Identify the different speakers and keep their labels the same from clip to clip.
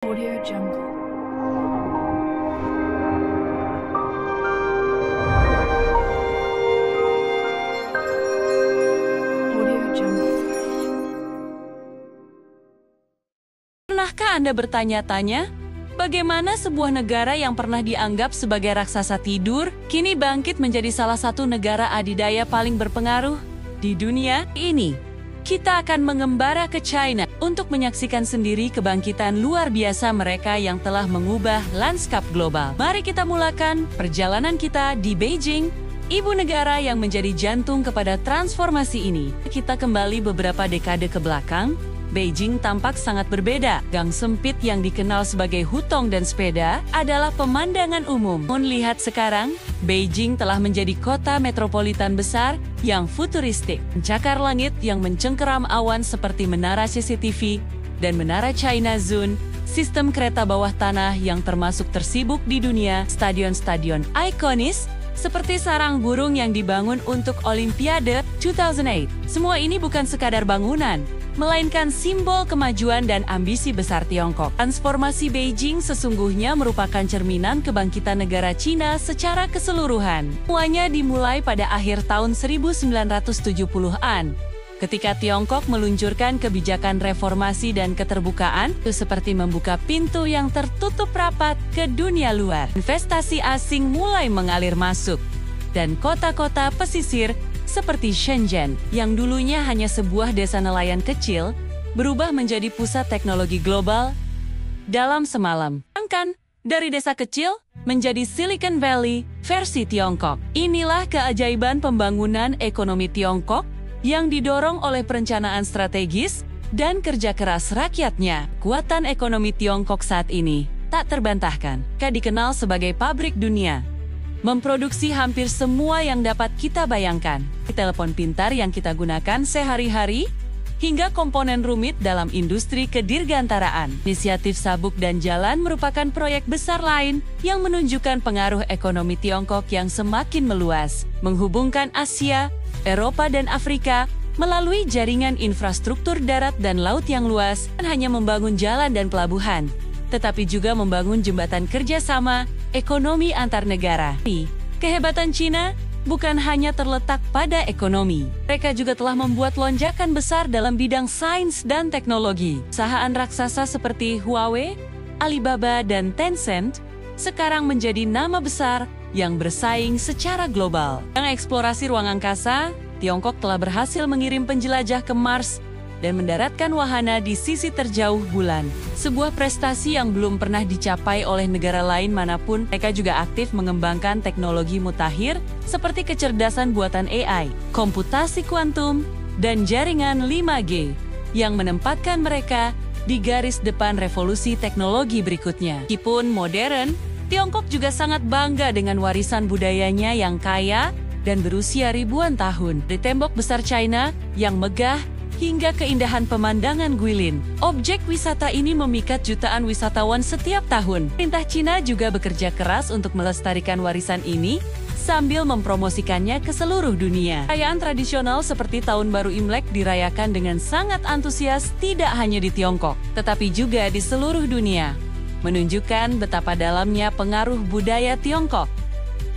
Speaker 1: Audio Jungle. Audio Jungle.
Speaker 2: Pernahkah Anda bertanya-tanya, bagaimana sebuah negara yang pernah dianggap sebagai raksasa tidur, kini bangkit menjadi salah satu negara adidaya paling berpengaruh di dunia ini? Kita akan mengembara ke China untuk menyaksikan sendiri kebangkitan luar biasa mereka yang telah mengubah lanskap global. Mari kita mulakan perjalanan kita di Beijing, ibu negara yang menjadi jantung kepada transformasi ini. Kita kembali beberapa dekade ke belakang. Beijing tampak sangat berbeda. Gang sempit yang dikenal sebagai hutong dan sepeda adalah pemandangan umum. Namun lihat sekarang, Beijing telah menjadi kota metropolitan besar yang futuristik. Mencakar langit yang mencengkeram awan seperti menara CCTV dan menara China Zone, sistem kereta bawah tanah yang termasuk tersibuk di dunia, stadion-stadion ikonis, seperti sarang burung yang dibangun untuk Olimpiade 2008. Semua ini bukan sekadar bangunan, melainkan simbol kemajuan dan ambisi besar Tiongkok. Transformasi Beijing sesungguhnya merupakan cerminan kebangkitan negara Cina secara keseluruhan. Semuanya dimulai pada akhir tahun 1970-an, ketika Tiongkok meluncurkan kebijakan reformasi dan keterbukaan, seperti membuka pintu yang tertutup rapat ke dunia luar. Investasi asing mulai mengalir masuk, dan kota-kota pesisir seperti Shenzhen, yang dulunya hanya sebuah desa nelayan kecil, berubah menjadi pusat teknologi global dalam semalam. Bahkan, dari desa kecil menjadi Silicon Valley versi Tiongkok. Inilah keajaiban pembangunan ekonomi Tiongkok yang didorong oleh perencanaan strategis dan kerja keras rakyatnya. Kekuatan ekonomi Tiongkok saat ini tak terbantahkan. Mereka dikenal sebagai pabrik dunia, memproduksi hampir semua yang dapat kita bayangkan. Telepon pintar yang kita gunakan sehari-hari, hingga komponen rumit dalam industri kedirgantaraan. Inisiatif Sabuk dan Jalan merupakan proyek besar lain yang menunjukkan pengaruh ekonomi Tiongkok yang semakin meluas, menghubungkan Asia, Eropa dan Afrika melalui jaringan infrastruktur darat dan laut yang luas, dan hanya membangun jalan dan pelabuhan, tetapi juga membangun jembatan kerjasama ekonomi antar negara. Kehebatan Cina bukan hanya terletak pada ekonomi. Mereka juga telah membuat lonjakan besar dalam bidang sains dan teknologi. Perusahaan raksasa seperti Huawei, Alibaba, dan Tencent sekarang menjadi nama besar yang bersaing secara global. Dalam eksplorasi ruang angkasa, Tiongkok telah berhasil mengirim penjelajah ke Mars dan mendaratkan wahana di sisi terjauh bulan. Sebuah prestasi yang belum pernah dicapai oleh negara lain manapun. Mereka juga aktif mengembangkan teknologi mutakhir seperti kecerdasan buatan AI, komputasi kuantum, dan jaringan 5G yang menempatkan mereka di garis depan revolusi teknologi berikutnya. Meskipun modern, Tiongkok juga sangat bangga dengan warisan budayanya yang kaya dan berusia ribuan tahun. Dari tembok besar China yang megah hingga keindahan pemandangan Guilin, objek wisata ini memikat jutaan wisatawan setiap tahun. Pemerintah Cina juga bekerja keras untuk melestarikan warisan ini sambil mempromosikannya ke seluruh dunia. Perayaan tradisional seperti Tahun Baru Imlek dirayakan dengan sangat antusias tidak hanya di Tiongkok, tetapi juga di seluruh dunia, menunjukkan betapa dalamnya pengaruh budaya Tiongkok.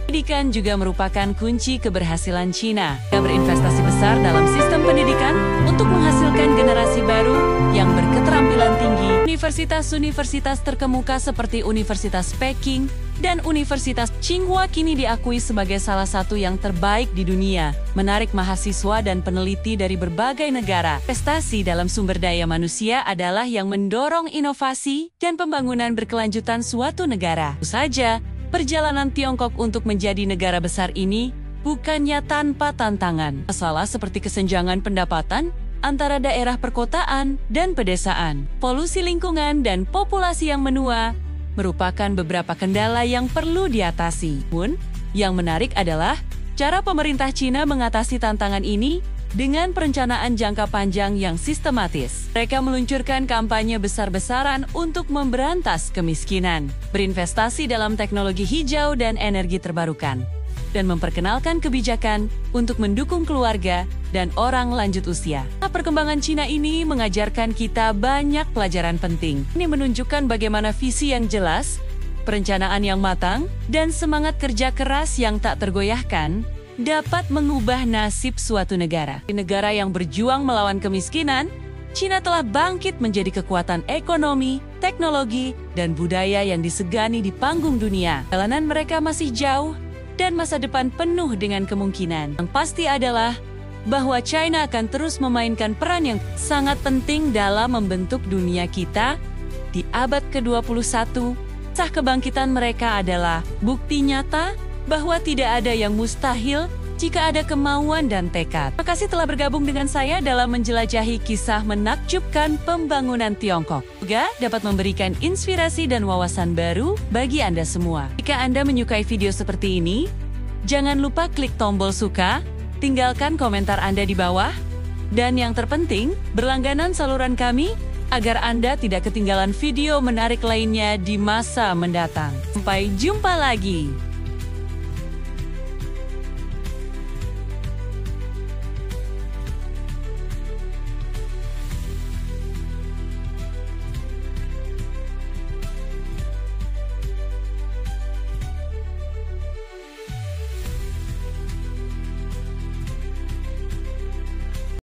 Speaker 2: Pendidikan juga merupakan kunci keberhasilan Cina. Mereka berinvestasi besar dalam sistem pendidikan untuk menghasilkan generasi baru yang berketerampilan tinggi. Universitas-universitas terkemuka seperti Universitas Peking dan Universitas Tsinghua kini diakui sebagai salah satu yang terbaik di dunia, menarik mahasiswa dan peneliti dari berbagai negara. Investasi dalam sumber daya manusia adalah yang mendorong inovasi dan pembangunan berkelanjutan suatu negara. Tentu saja, perjalanan Tiongkok untuk menjadi negara besar ini bukannya tanpa tantangan. Masalah seperti kesenjangan pendapatan antara daerah perkotaan dan pedesaan, polusi lingkungan, dan populasi yang menua merupakan beberapa kendala yang perlu diatasi. Namun, yang menarik adalah cara pemerintah Cina mengatasi tantangan ini dengan perencanaan jangka panjang yang sistematis. Mereka meluncurkan kampanye besar-besaran untuk memberantas kemiskinan, berinvestasi dalam teknologi hijau dan energi terbarukan, dan memperkenalkan kebijakan untuk mendukung keluarga dan orang lanjut usia. Perkembangan Cina ini mengajarkan kita banyak pelajaran penting. Ini menunjukkan bagaimana visi yang jelas, perencanaan yang matang, dan semangat kerja keras yang tak tergoyahkan dapat mengubah nasib suatu negara. Di negara yang berjuang melawan kemiskinan, Cina telah bangkit menjadi kekuatan ekonomi, teknologi, dan budaya yang disegani di panggung dunia. Perjalanan mereka masih jauh dan masa depan penuh dengan kemungkinan. Yang pasti adalah bahwa China akan terus memainkan peran yang sangat penting dalam membentuk dunia kita di abad ke-21. Kisah kebangkitan mereka adalah bukti nyata bahwa tidak ada yang mustahil jika ada kemauan dan tekad. Terima kasih telah bergabung dengan saya dalam menjelajahi kisah menakjubkan pembangunan Tiongkok. Semoga dapat memberikan inspirasi dan wawasan baru bagi Anda semua. Jika Anda menyukai video seperti ini, jangan lupa klik tombol suka, tinggalkan komentar Anda di bawah, dan yang terpenting, berlangganan saluran kami agar Anda tidak ketinggalan video menarik lainnya di masa mendatang. Sampai jumpa lagi!